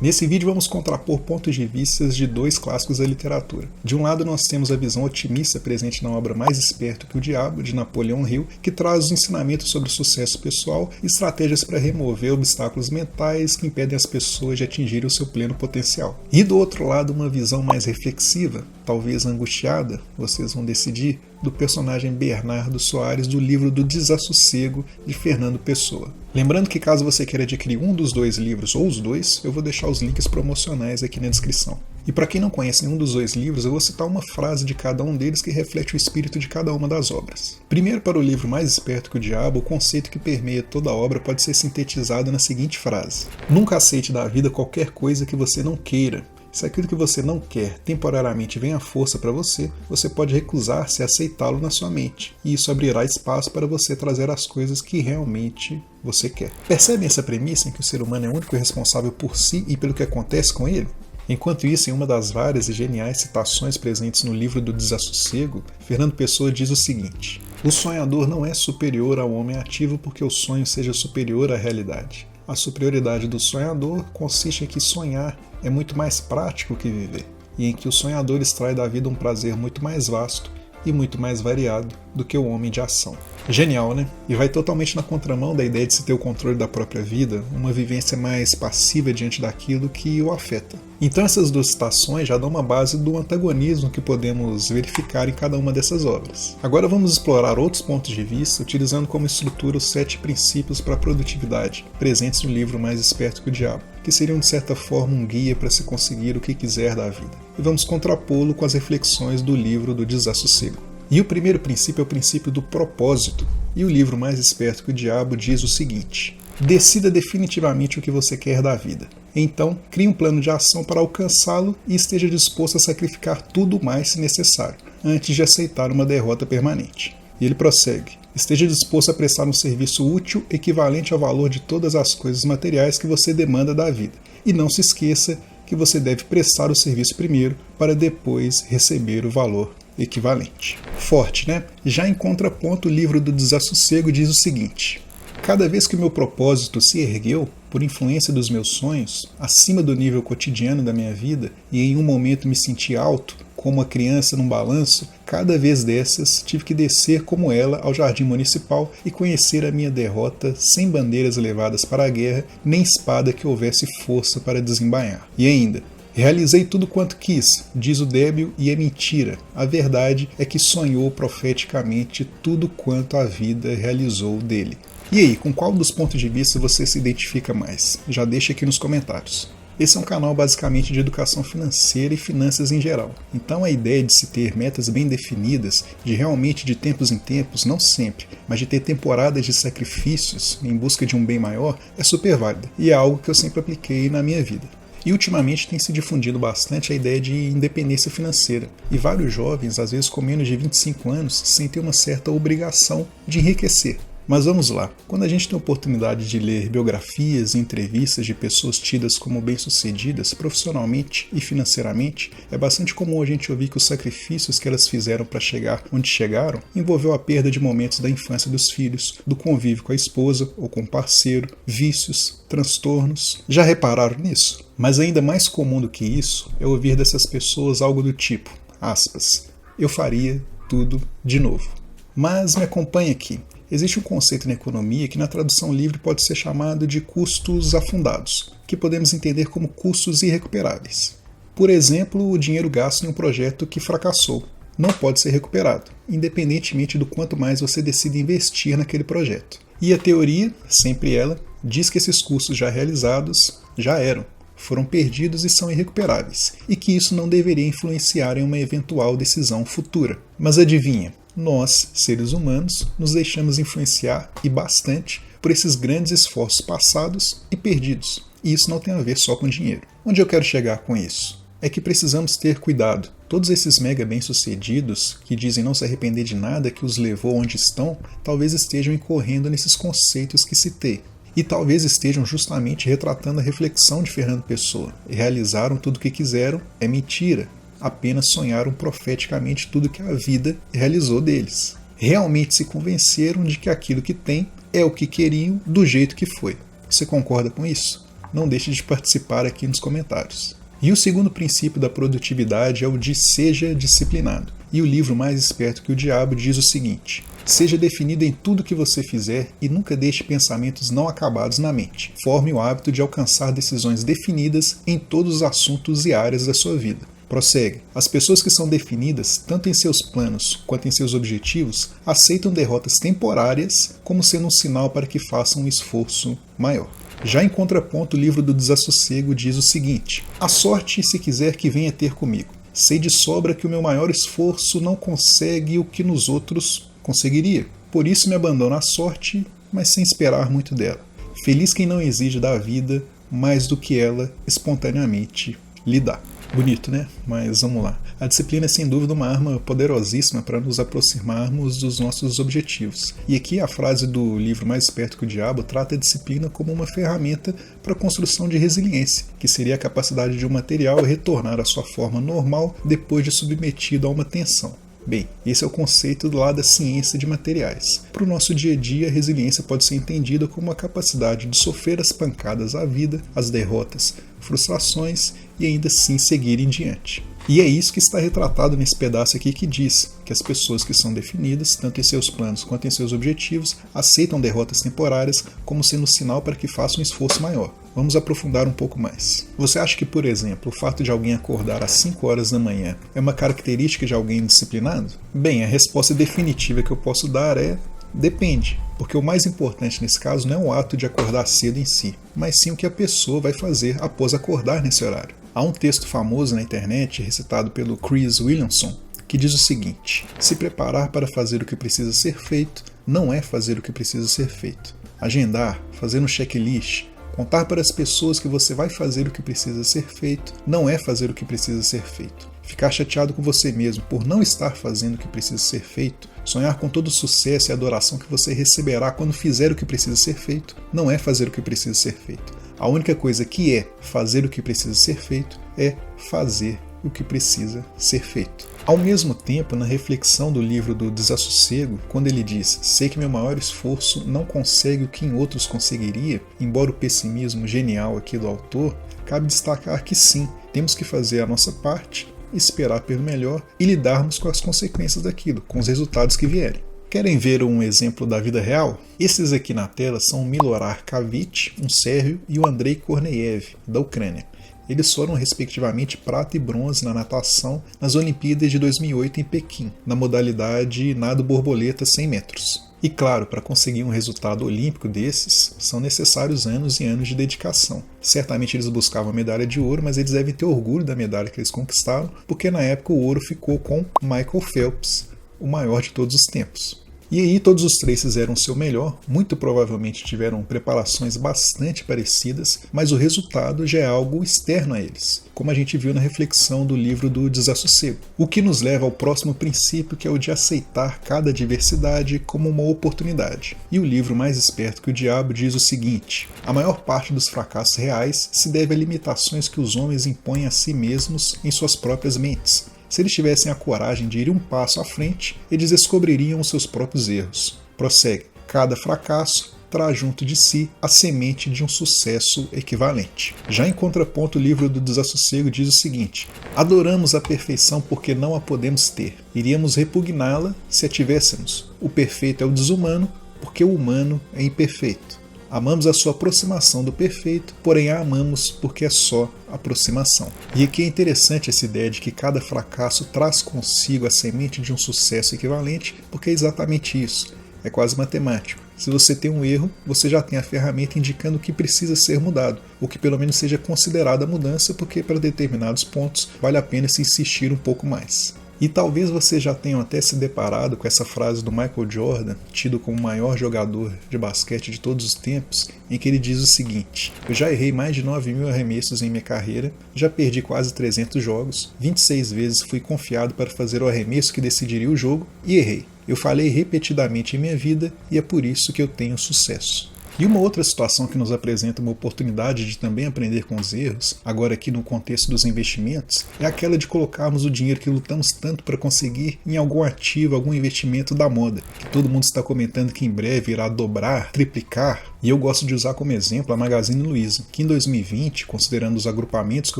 Nesse vídeo vamos contrapor pontos de vista de dois clássicos da literatura. De um lado nós temos a visão otimista presente na obra Mais Esperto que o Diabo, de Napoleão Hill, que traz os ensinamentos sobre o sucesso pessoal e estratégias para remover obstáculos mentais que impedem as pessoas de atingirem o seu pleno potencial. E do outro lado uma visão mais reflexiva, talvez angustiada, vocês vão decidir, do personagem Bernardo Soares do livro do Desassossego, de Fernando Pessoa. Lembrando que caso você queira adquirir um dos dois livros ou os dois, eu vou deixar os links promocionais aqui na descrição. E para quem não conhece nenhum dos dois livros, eu vou citar uma frase de cada um deles que reflete o espírito de cada uma das obras. Primeiro, para o livro Mais Esperto que o Diabo, o conceito que permeia toda a obra pode ser sintetizado na seguinte frase: nunca aceite da vida qualquer coisa que você não queira. Se aquilo que você não quer temporariamente vem à força para você, você pode recusar-se a aceitá-lo na sua mente, e isso abrirá espaço para você trazer as coisas que realmente você quer. Percebem essa premissa em que o ser humano é o único responsável por si e pelo que acontece com ele? Enquanto isso, em uma das várias e geniais citações presentes no livro do Desassossego, Fernando Pessoa diz o seguinte: o sonhador não é superior ao homem ativo porque o sonho seja superior à realidade. A superioridade do sonhador consiste em que sonhar é muito mais prático que viver, e em que o sonhador extrai da vida um prazer muito mais vasto e muito mais variado do que o homem de ação. Genial, né? E vai totalmente na contramão da ideia de se ter o controle da própria vida, uma vivência mais passiva diante daquilo que o afeta. Então essas duas citações já dão uma base do antagonismo que podemos verificar em cada uma dessas obras. Agora vamos explorar outros pontos de vista, utilizando como estrutura os 7 princípios para a produtividade, presentes no livro Mais Esperto que o Diabo, que seriam de certa forma um guia para se conseguir o que quiser da vida. E vamos contrapô-lo com as reflexões do livro do Desassossego. E o primeiro princípio é o princípio do propósito, e o livro Mais Esperto que o Diabo diz o seguinte: decida definitivamente o que você quer da vida. Então, crie um plano de ação para alcançá-lo e esteja disposto a sacrificar tudo mais se necessário, antes de aceitar uma derrota permanente. E ele prossegue: esteja disposto a prestar um serviço útil equivalente ao valor de todas as coisas materiais que você demanda da vida. E não se esqueça que você deve prestar o serviço primeiro para depois receber o valor equivalente. Forte, né? Já em contraponto, o livro do Desassossego diz o seguinte: cada vez que o meu propósito se ergueu, por influência dos meus sonhos, acima do nível cotidiano da minha vida, e em um momento me senti alto, como uma criança num balanço, cada vez dessas tive que descer como ela ao jardim municipal e conhecer a minha derrota sem bandeiras levadas para a guerra, nem espada que houvesse força para desembainhar. E ainda: realizei tudo quanto quis, diz o débil, e é mentira. A verdade é que sonhou profeticamente tudo quanto a vida realizou dele. E aí, com qual dos pontos de vista você se identifica mais? Já deixa aqui nos comentários. Esse é um canal basicamente de educação financeira e finanças em geral. Então a ideia de se ter metas bem definidas, de realmente de tempos em tempos, não sempre, mas de ter temporadas de sacrifícios em busca de um bem maior, é super válida. E é algo que eu sempre apliquei na minha vida. E ultimamente tem se difundido bastante a ideia de independência financeira. E vários jovens, às vezes com menos de 25 anos, sentem uma certa obrigação de enriquecer. Mas vamos lá, quando a gente tem a oportunidade de ler biografias e entrevistas de pessoas tidas como bem-sucedidas profissionalmente e financeiramente, é bastante comum a gente ouvir que os sacrifícios que elas fizeram para chegar onde chegaram envolveu a perda de momentos da infância dos filhos, do convívio com a esposa ou com o parceiro, vícios, transtornos. Já repararam nisso? Mas ainda mais comum do que isso é ouvir dessas pessoas algo do tipo, aspas, eu faria tudo de novo. Mas me acompanhe aqui. Existe um conceito na economia que na tradução livre pode ser chamado de custos afundados, que podemos entender como custos irrecuperáveis. Por exemplo, o dinheiro gasto em um projeto que fracassou não pode ser recuperado, independentemente do quanto mais você decida investir naquele projeto. E a teoria, sempre ela, diz que esses custos já realizados já eram, foram perdidos e são irrecuperáveis, e que isso não deveria influenciar em uma eventual decisão futura. Mas adivinha? Nós, seres humanos, nos deixamos influenciar, e bastante, por esses grandes esforços passados e perdidos. E isso não tem a ver só com dinheiro. Onde eu quero chegar com isso? É que precisamos ter cuidado. Todos esses mega bem-sucedidos, que dizem não se arrepender de nada que os levou onde estão, talvez estejam incorrendo nesses conceitos que citei. E talvez estejam justamente retratando a reflexão de Fernando Pessoa. Realizaram tudo o que quiseram, é mentira. Apenas sonharam profeticamente tudo que a vida realizou deles. Realmente se convenceram de que aquilo que têm é o que queriam do jeito que foi. Você concorda com isso? não deixe de participar aqui nos comentários. E o segundo princípio da produtividade é o de seja disciplinado. E o livro Mais Esperto que o Diabo diz o seguinte: seja definido em tudo que você fizer e nunca deixe pensamentos não acabados na mente. Forme o hábito de alcançar decisões definidas em todos os assuntos e áreas da sua vida. Prossegue. As pessoas que são definidas, tanto em seus planos quanto em seus objetivos, aceitam derrotas temporárias como sendo um sinal para que façam um esforço maior. Já em contraponto, o livro do Desassossego diz o seguinte: a sorte, se quiser, que venha ter comigo. Sei de sobra que o meu maior esforço não consegue o que nos outros conseguiria. Por isso me abandono à sorte, mas sem esperar muito dela. Feliz quem não exige da vida mais do que ela espontaneamente lhe dá. Bonito, né? Mas vamos lá. A disciplina é sem dúvida uma arma poderosíssima para nos aproximarmos dos nossos objetivos. E aqui a frase do livro Mais Esperto que o Diabo trata a disciplina como uma ferramenta para a construção de resiliência, que seria a capacidade de um material retornar à sua forma normal depois de submetido a uma tensão. Bem, esse é o conceito do lado da ciência de materiais. Para o nosso dia a dia, a resiliência pode ser entendida como a capacidade de sofrer as pancadas à vida, as derrotas, frustrações e ainda assim seguir em diante. E é isso que está retratado nesse pedaço aqui que diz que as pessoas que são definidas, tanto em seus planos quanto em seus objetivos, aceitam derrotas temporárias como sendo sinal para que façam um esforço maior. Vamos aprofundar um pouco mais. Você acha que, por exemplo, o fato de alguém acordar às 5 horas da manhã é uma característica de alguém disciplinado? Bem, a resposta definitiva que eu posso dar é: depende, porque o mais importante nesse caso não é o ato de acordar cedo em si, mas sim o que a pessoa vai fazer após acordar nesse horário. Há um texto famoso na internet, recitado pelo Chris Williamson, que diz o seguinte: se preparar para fazer o que precisa ser feito não é fazer o que precisa ser feito. Agendar, fazer um checklist, contar para as pessoas que você vai fazer o que precisa ser feito não é fazer o que precisa ser feito. Ficar chateado com você mesmo por não estar fazendo o que precisa ser feito, sonhar com todo o sucesso e adoração que você receberá quando fizer o que precisa ser feito, não é fazer o que precisa ser feito. A única coisa que é fazer o que precisa ser feito é fazer o que precisa ser feito. Ao mesmo tempo, na reflexão do livro do Desassossego, quando ele diz: sei que meu maior esforço não consegue o que em outros conseguiria, embora o pessimismo genial aqui do autor, cabe destacar que sim, temos que fazer a nossa parte, esperar pelo melhor e lidarmos com as consequências daquilo, com os resultados que vierem. Querem ver um exemplo da vida real? Esses aqui na tela são o Milorad Kavich, um sérvio, e o Andrei Korneyev, da Ucrânia. Eles foram respectivamente prata e bronze na natação nas Olimpíadas de 2008 em Pequim, na modalidade nado borboleta 100 metros. E claro, para conseguir um resultado olímpico desses, são necessários anos e anos de dedicação. Certamente eles buscavam a medalha de ouro, mas eles devem ter orgulho da medalha que eles conquistaram, porque na época o ouro ficou com Michael Phelps, o maior de todos os tempos. E aí todos os três fizeram o seu melhor, muito provavelmente tiveram preparações bastante parecidas, mas o resultado já é algo externo a eles, como a gente viu na reflexão do livro do Desassossego. O que nos leva ao próximo princípio, que é o de aceitar cada adversidade como uma oportunidade. E o livro Mais Esperto que o Diabo diz o seguinte: a maior parte dos fracassos reais se deve a limitações que os homens impõem a si mesmos em suas próprias mentes. Se eles tivessem a coragem de ir um passo à frente, eles descobririam os seus próprios erros. Prossegue. Cada fracasso traz junto de si a semente de um sucesso equivalente. Já em contraponto, o livro do Desassossego diz o seguinte: adoramos a perfeição porque não a podemos ter. Iríamos repugná-la se a tivéssemos. O perfeito é o desumano porque o humano é imperfeito. Amamos a sua aproximação do perfeito, porém a amamos porque é só aproximação. E aqui é interessante essa ideia de que cada fracasso traz consigo a semente de um sucesso equivalente, porque é exatamente isso. É quase matemático. Se você tem um erro, você já tem a ferramenta indicando o que precisa ser mudado, ou que pelo menos seja considerada a mudança, porque para determinados pontos vale a pena se insistir um pouco mais. E talvez vocês já tenham até se deparado com essa frase do Michael Jordan, tido como o maior jogador de basquete de todos os tempos, em que ele diz o seguinte: eu já errei mais de 9.000 arremessos em minha carreira, já perdi quase 300 jogos, 26 vezes fui confiado para fazer o arremesso que decidiria o jogo e errei. Eu falhei repetidamente em minha vida e é por isso que eu tenho sucesso. E uma outra situação que nos apresenta uma oportunidade de também aprender com os erros, agora aqui no contexto dos investimentos, é aquela de colocarmos o dinheiro que lutamos tanto para conseguir em algum ativo, algum investimento da moda, que todo mundo está comentando que em breve irá dobrar, triplicar, E eu gosto de usar como exemplo a Magazine Luiza, que em 2020, considerando os agrupamentos que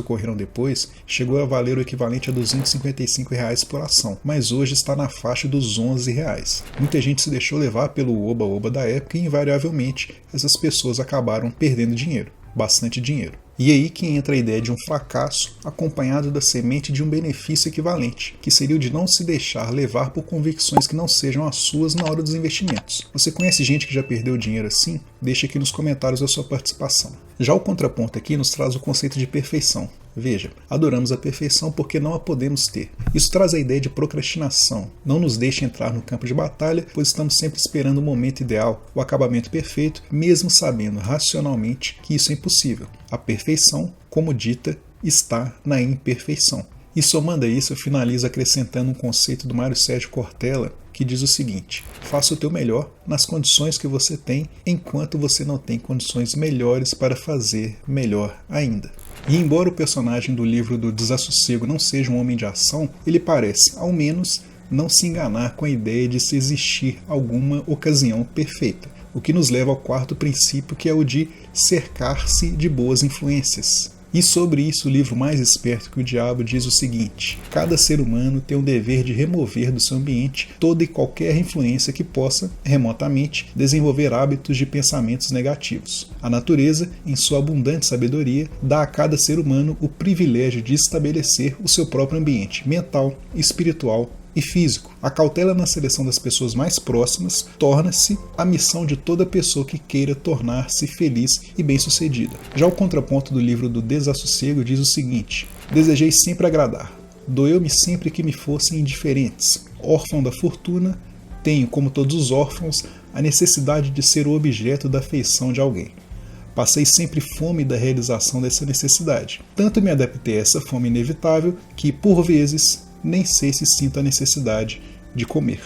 ocorreram depois, chegou a valer o equivalente a R$ 255 por ação, mas hoje está na faixa dos R$ 11. Muita gente se deixou levar pelo oba-oba da época e invariavelmente essas pessoas acabaram perdendo dinheiro, bastante dinheiro. E aí que entra a ideia de um fracasso acompanhado da semente de um benefício equivalente, que seria o de não se deixar levar por convicções que não sejam as suas na hora dos investimentos. Você conhece gente que já perdeu dinheiro assim? Deixa aqui nos comentários a sua participação. Já o contraponto aqui nos traz o conceito de perfeição. Veja, adoramos a perfeição porque não a podemos ter. Isso traz a ideia de procrastinação. Não nos deixa entrar no campo de batalha, pois estamos sempre esperando o momento ideal, o acabamento perfeito, mesmo sabendo racionalmente que isso é impossível. A perfeição, como dita, está na imperfeição. E somando a isso, eu finalizo acrescentando um conceito do Mário Sérgio Cortella, que diz o seguinte: faça o teu melhor nas condições que você tem, enquanto você não tem condições melhores para fazer melhor ainda. E embora o personagem do livro do Desassossego não seja um homem de ação, ele parece, ao menos, não se enganar com a ideia de se existir alguma ocasião perfeita. O que nos leva ao quarto princípio, que é o de cercar-se de boas influências. E sobre isso, o livro Mais Esperto que o Diabo diz o seguinte: cada ser humano tem o dever de remover do seu ambiente toda e qualquer influência que possa, remotamente, desenvolver hábitos de pensamentos negativos. A natureza, em sua abundante sabedoria, dá a cada ser humano o privilégio de estabelecer o seu próprio ambiente mental, espiritual e físico. A cautela na seleção das pessoas mais próximas torna-se a missão de toda pessoa que queira tornar-se feliz e bem-sucedida. Já o contraponto do livro do Desassossego diz o seguinte: desejei sempre agradar, doeu-me sempre que me fossem indiferentes. Órfão da fortuna, tenho, como todos os órfãos, a necessidade de ser o objeto da afeição de alguém. Passei sempre fome da realização dessa necessidade. Tanto me adaptei a essa fome inevitável que, por vezes, nem sei se sinto a necessidade de comer.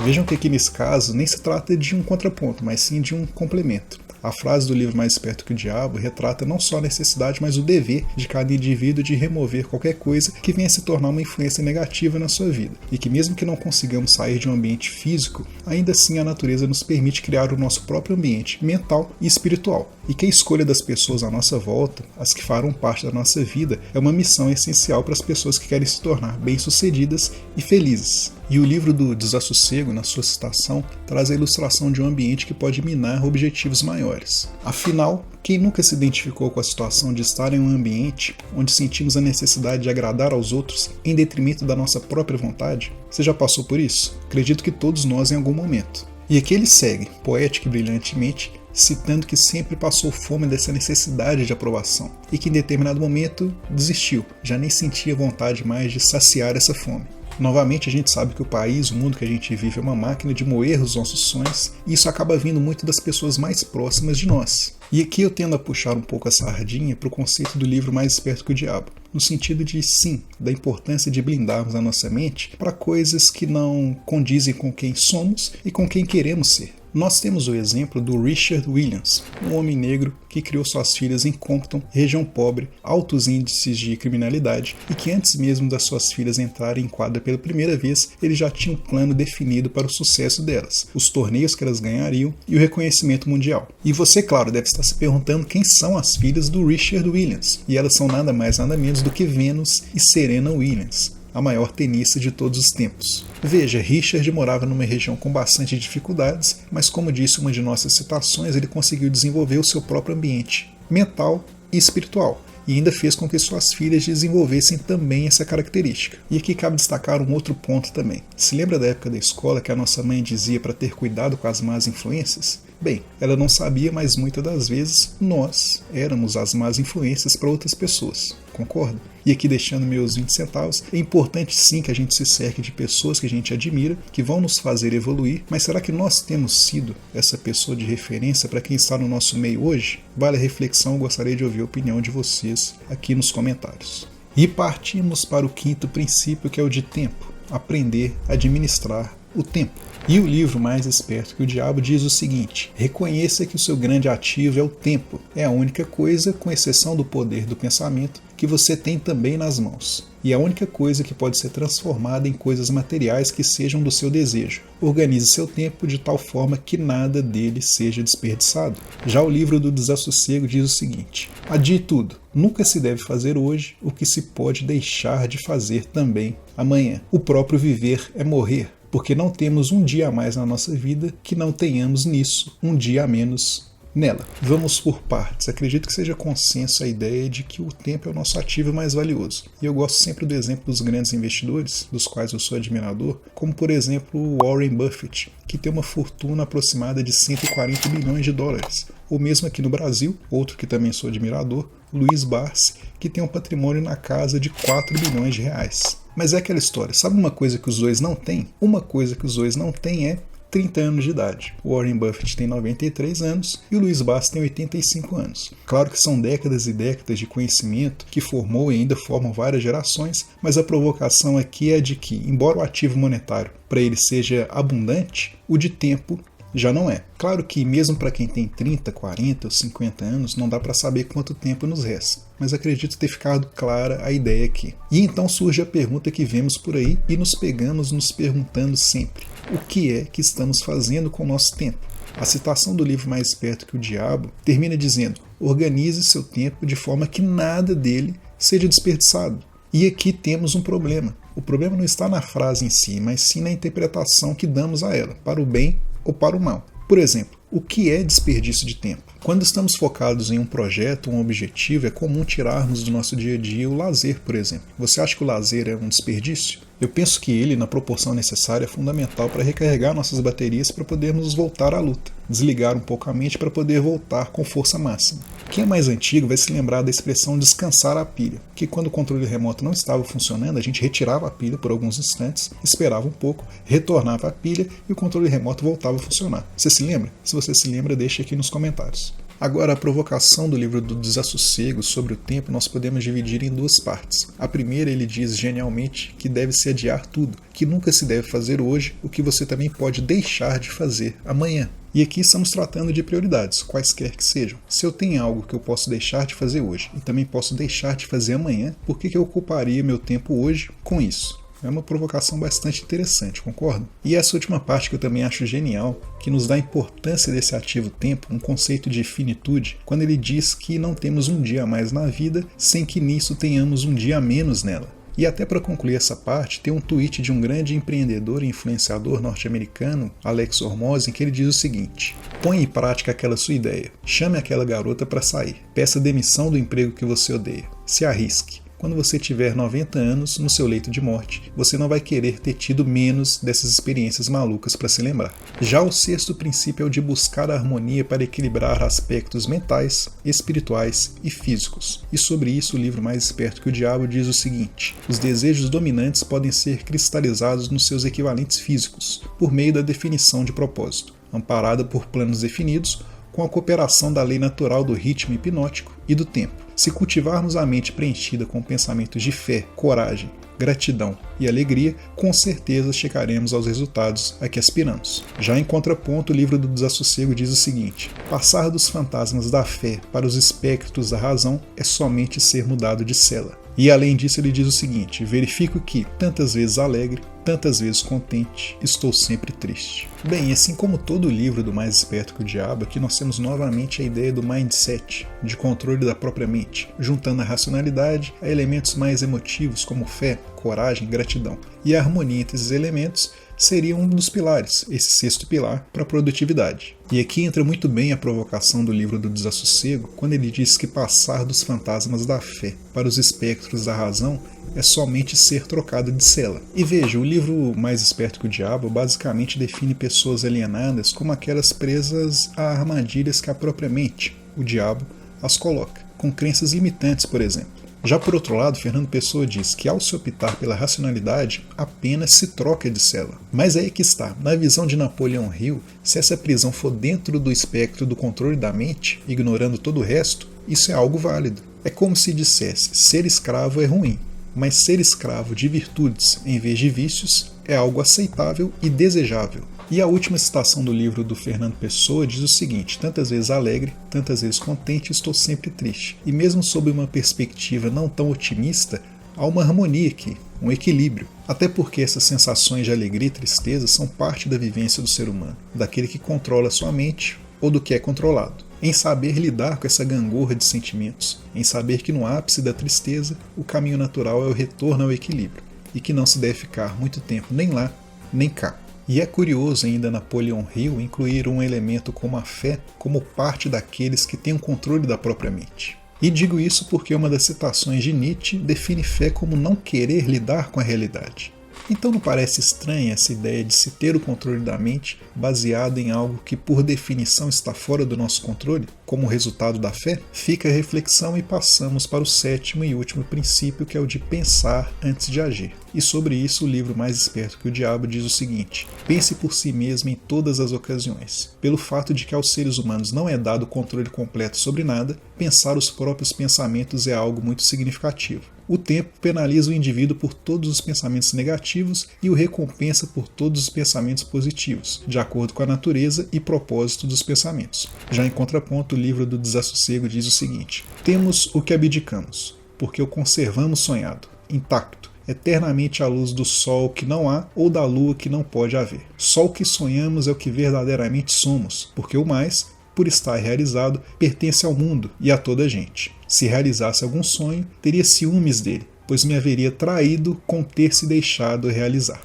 Vejam que aqui nesse caso nem se trata de um contraponto, mas sim de um complemento. A frase do livro Mais Esperto que o Diabo retrata não só a necessidade, mas o dever de cada indivíduo de remover qualquer coisa que venha se tornar uma influência negativa na sua vida. E que mesmo que não consigamos sair de um ambiente físico, ainda assim a natureza nos permite criar o nosso próprio ambiente mental e espiritual. E que a escolha das pessoas à nossa volta, as que farão parte da nossa vida, é uma missão essencial para as pessoas que querem se tornar bem-sucedidas e felizes. E o livro do Desassossego, na sua citação, traz a ilustração de um ambiente que pode minar objetivos maiores. Afinal, quem nunca se identificou com a situação de estar em um ambiente onde sentimos a necessidade de agradar aos outros em detrimento da nossa própria vontade? Você já passou por isso? Acredito que todos nós em algum momento. E aqui ele segue, poético e brilhantemente, citando que sempre passou fome dessa necessidade de aprovação e que em determinado momento desistiu, já nem sentia vontade mais de saciar essa fome. Novamente, a gente sabe que o país, o mundo que a gente vive é uma máquina de moer os nossos sonhos e isso acaba vindo muito das pessoas mais próximas de nós. E aqui eu tendo a puxar um pouco a sardinha para o conceito do livro Mais Esperto que o Diabo, no sentido de, sim, da importância de blindarmos a nossa mente para coisas que não condizem com quem somos e com quem queremos ser. Nós temos o exemplo do Richard Williams, um homem negro que criou suas filhas em Compton, região pobre, altos índices de criminalidade, e que antes mesmo das suas filhas entrarem em quadra pela primeira vez, ele já tinha um plano definido para o sucesso delas, os torneios que elas ganhariam e o reconhecimento mundial. E você, claro, deve estar se perguntando quem são as filhas do Richard Williams, e elas são nada mais nada menos do que Venus e Serena Williams, a maior tenista de todos os tempos. Veja, Richard morava numa região com bastante dificuldades, mas como disse uma de nossas citações, ele conseguiu desenvolver o seu próprio ambiente mental e espiritual, e ainda fez com que suas filhas desenvolvessem também essa característica. E aqui cabe destacar um outro ponto também. Se lembra da época da escola que a nossa mãe dizia para ter cuidado com as más influências? Bem, ela não sabia, mas muitas das vezes nós éramos as más influências para outras pessoas, concorda? E aqui deixando meus 20 centavos, é importante sim que a gente se cerque de pessoas que a gente admira, que vão nos fazer evoluir, mas será que nós temos sido essa pessoa de referência para quem está no nosso meio hoje? Vale a reflexão, eu gostaria de ouvir a opinião de vocês aqui nos comentários. E partimos para o quinto princípio, que é o de tempo, aprender a administrar o tempo. E o livro Mais Esperto que o Diabo diz o seguinte: reconheça que o seu grande ativo é o tempo. É a única coisa, com exceção do poder do pensamento, que você tem também nas mãos. E a única coisa que pode ser transformada em coisas materiais que sejam do seu desejo. Organize seu tempo de tal forma que nada dele seja desperdiçado. Já o livro do Desassossego diz o seguinte: adie tudo. Nunca se deve fazer hoje o que se pode deixar de fazer também amanhã. O próprio viver é morrer, porque não temos um dia a mais na nossa vida que não tenhamos nisso um dia a menos nela. Vamos por partes. Acredito que seja consenso a ideia de que o tempo é o nosso ativo mais valioso. E eu gosto sempre do exemplo dos grandes investidores, dos quais eu sou admirador, como por exemplo o Warren Buffett, que tem uma fortuna aproximada de 140 bilhões de dólares. Ou mesmo aqui no Brasil, outro que também sou admirador, Luiz Barsi, que tem um patrimônio na casa de 4 bilhões de reais. Mas é aquela história, sabe uma coisa que os dois não têm? Uma coisa que os dois não têm é 30 anos de idade. O Warren Buffett tem 93 anos e o Luiz Barsi tem 85 anos. Claro que são décadas e décadas de conhecimento que formou e ainda formam várias gerações, mas a provocação aqui é de que, embora o ativo monetário para ele seja abundante, o de tempo já não é. Claro que mesmo para quem tem 30, 40 ou 50 anos, não dá para saber quanto tempo nos resta, mas acredito ter ficado clara a ideia aqui. E então surge a pergunta que vemos por aí e nos pegamos nos perguntando sempre: o que é que estamos fazendo com o nosso tempo? A citação do livro Mais Esperto que o Diabo termina dizendo: organize seu tempo de forma que nada dele seja desperdiçado. E aqui temos um problema. O problema não está na frase em si, mas sim na interpretação que damos a ela, para o bem ou para o mal. Por exemplo, o que é desperdício de tempo? Quando estamos focados em um projeto, um objetivo, é comum tirarmos do nosso dia a dia o lazer, por exemplo. Você acha que o lazer é um desperdício? Eu penso que ele, na proporção necessária, é fundamental para recarregar nossas baterias para podermos voltar à luta, desligar um pouco a mente para poder voltar com força máxima. Quem é mais antigo vai se lembrar da expressão descansar a pilha, que quando o controle remoto não estava funcionando, a gente retirava a pilha por alguns instantes, esperava um pouco, retornava a pilha e o controle remoto voltava a funcionar. Você se lembra? Se você se lembra, deixe aqui nos comentários. Agora, a provocação do livro do Desassossego sobre o tempo nós podemos dividir em duas partes. A primeira, ele diz genialmente que deve-se adiar tudo, que nunca se deve fazer hoje o que você também pode deixar de fazer amanhã. E aqui estamos tratando de prioridades, quaisquer que sejam. Se eu tenho algo que eu posso deixar de fazer hoje e também posso deixar de fazer amanhã, por que eu ocuparia meu tempo hoje com isso? É uma provocação bastante interessante, concorda? E essa última parte que eu também acho genial, que nos dá a importância desse ativo tempo, um conceito de finitude, quando ele diz que não temos um dia a mais na vida sem que nisso tenhamos um dia a menos nela. E até para concluir essa parte, tem um tweet de um grande empreendedor e influenciador norte-americano, Alex Hormozi, em que ele diz o seguinte: põe em prática aquela sua ideia, chame aquela garota para sair, peça demissão do emprego que você odeia, se arrisque. Quando você tiver 90 anos no seu leito de morte, você não vai querer ter tido menos dessas experiências malucas para se lembrar. Já o sexto princípio é o de buscar a harmonia para equilibrar aspectos mentais, espirituais e físicos. E sobre isso o livro Mais Esperto que o Diabo diz o seguinte: os desejos dominantes podem ser cristalizados nos seus equivalentes físicos, por meio da definição de propósito, amparada por planos definidos, com a cooperação da lei natural do ritmo hipnótico e do tempo. Se cultivarmos a mente preenchida com pensamentos de fé, coragem, gratidão e alegria, com certeza chegaremos aos resultados a que aspiramos. Já em contraponto, o livro do Desassossego diz o seguinte: passar dos fantasmas da fé para os espectros da razão é somente ser mudado de cela. E além disso ele diz o seguinte: verifico que, tantas vezes alegre, tantas vezes contente, estou sempre triste. Bem, assim como todo o livro do Mais Esperto que o Diabo, aqui nós temos novamente a ideia do mindset, de controle da própria mente, juntando a racionalidade a elementos mais emotivos como fé, coragem, gratidão. E a harmonia entre esses elementos seria um dos pilares, esse sexto pilar, para a produtividade. E aqui entra muito bem a provocação do livro do Desassossego, quando ele diz que passar dos fantasmas da fé para os espectros da razão é somente ser trocado de cela. E veja, o livro Mais Esperto que o Diabo basicamente define pessoas alienadas como aquelas presas a armadilhas que a própria mente, o diabo, as coloca, com crenças limitantes, por exemplo. Já por outro lado, Fernando Pessoa diz que ao se optar pela racionalidade, apenas se troca de cela. Mas aí que está, na visão de Napoleão Hill, se essa prisão for dentro do espectro do controle da mente, ignorando todo o resto, isso é algo válido. É como se dissesse, ser escravo é ruim, mas ser escravo de virtudes em vez de vícios é algo aceitável e desejável. E a última citação do livro do Fernando Pessoa diz o seguinte: tantas vezes alegre, tantas vezes contente, estou sempre triste. E mesmo sob uma perspectiva não tão otimista, há uma harmonia aqui, um equilíbrio. Até porque essas sensações de alegria e tristeza são parte da vivência do ser humano, daquele que controla sua mente ou do que é controlado. Em saber lidar com essa gangorra de sentimentos, em saber que no ápice da tristeza, o caminho natural é o retorno ao equilíbrio, e que não se deve ficar muito tempo nem lá, nem cá. E é curioso ainda Napoleon Hill incluir um elemento como a fé como parte daqueles que têm o controle da própria mente. E digo isso porque uma das citações de Nietzsche define fé como não querer lidar com a realidade. Então não parece estranha essa ideia de se ter o controle da mente baseado em algo que por definição está fora do nosso controle, como resultado da fé? Fica a reflexão e passamos para o sétimo e último princípio, que é o de pensar antes de agir. E sobre isso o livro Mais Esperto que o Diabo diz o seguinte: pense por si mesmo em todas as ocasiões. Pelo fato de que aos seres humanos não é dado o controle completo sobre nada, pensar os próprios pensamentos é algo muito significativo. O tempo penaliza o indivíduo por todos os pensamentos negativos e o recompensa por todos os pensamentos positivos, de acordo com a natureza e propósito dos pensamentos. Já em contraponto, o livro do Desassossego diz o seguinte: temos o que abdicamos, porque o conservamos sonhado, intacto, eternamente à luz do sol que não há ou da lua que não pode haver. Só o que sonhamos é o que verdadeiramente somos, porque o mais, por estar realizado, pertence ao mundo e a toda a gente. Se realizasse algum sonho, teria ciúmes dele, pois me haveria traído com ter se deixado realizar.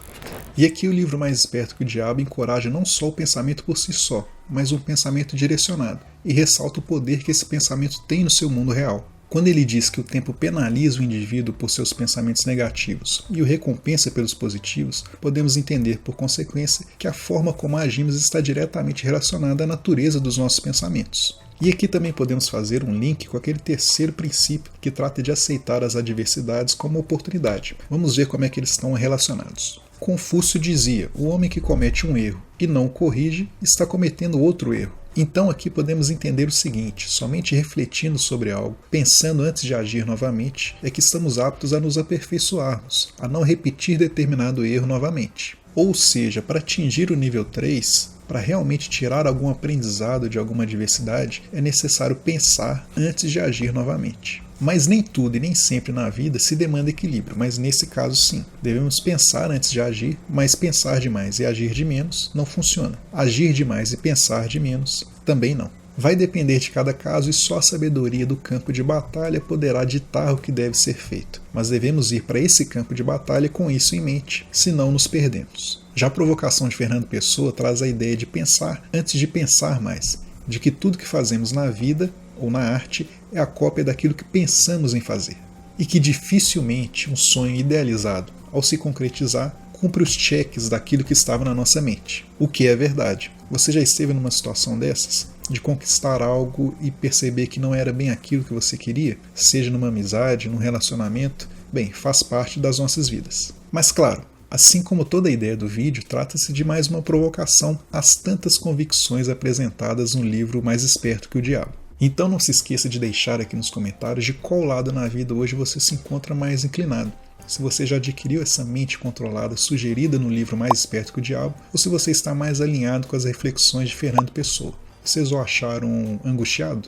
E aqui o livro Mais Esperto que o Diabo encoraja não só o pensamento por si só, mas um pensamento direcionado, e ressalta o poder que esse pensamento tem no seu mundo real. Quando ele diz que o tempo penaliza o indivíduo por seus pensamentos negativos e o recompensa pelos positivos, podemos entender, por consequência, que a forma como agimos está diretamente relacionada à natureza dos nossos pensamentos. E aqui também podemos fazer um link com aquele terceiro princípio que trata de aceitar as adversidades como oportunidade. Vamos ver como é que eles estão relacionados. Confúcio dizia: o homem que comete um erro e não o corrige está cometendo outro erro. Então aqui podemos entender o seguinte: somente refletindo sobre algo, pensando antes de agir novamente, é que estamos aptos a nos aperfeiçoarmos, a não repetir determinado erro novamente. Ou seja, para atingir o nível 3, para realmente tirar algum aprendizado de alguma adversidade, é necessário pensar antes de agir novamente. Mas nem tudo e nem sempre na vida se demanda equilíbrio, mas nesse caso sim. Devemos pensar antes de agir, mas pensar demais e agir de menos não funciona. Agir demais e pensar de menos também não. Vai depender de cada caso e só a sabedoria do campo de batalha poderá ditar o que deve ser feito. Mas devemos ir para esse campo de batalha com isso em mente, senão nos perdemos. Já a provocação de Fernando Pessoa traz a ideia de pensar antes de pensar mais, de que tudo que fazemos na vida ou na arte é a cópia daquilo que pensamos em fazer, e que dificilmente um sonho idealizado, ao se concretizar, cumpre os cheques daquilo que estava na nossa mente, o que é verdade. Você já esteve numa situação dessas? De conquistar algo e perceber que não era bem aquilo que você queria, seja numa amizade, num relacionamento? Bem, faz parte das nossas vidas. Mas claro, assim como toda a ideia do vídeo, trata-se de mais uma provocação às tantas convicções apresentadas no livro Mais Esperto que o Diabo. Então não se esqueça de deixar aqui nos comentários de qual lado na vida hoje você se encontra mais inclinado. Se você já adquiriu essa mente controlada sugerida no livro Mais Esperto que o Diabo, ou se você está mais alinhado com as reflexões de Fernando Pessoa. Vocês o acharam angustiado?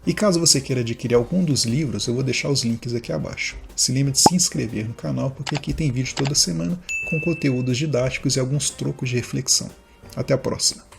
E caso você queira adquirir algum dos livros, eu vou deixar os links aqui abaixo. Se lembre de se inscrever no canal, porque aqui tem vídeo toda semana com conteúdos didáticos e alguns trocos de reflexão. Até a próxima!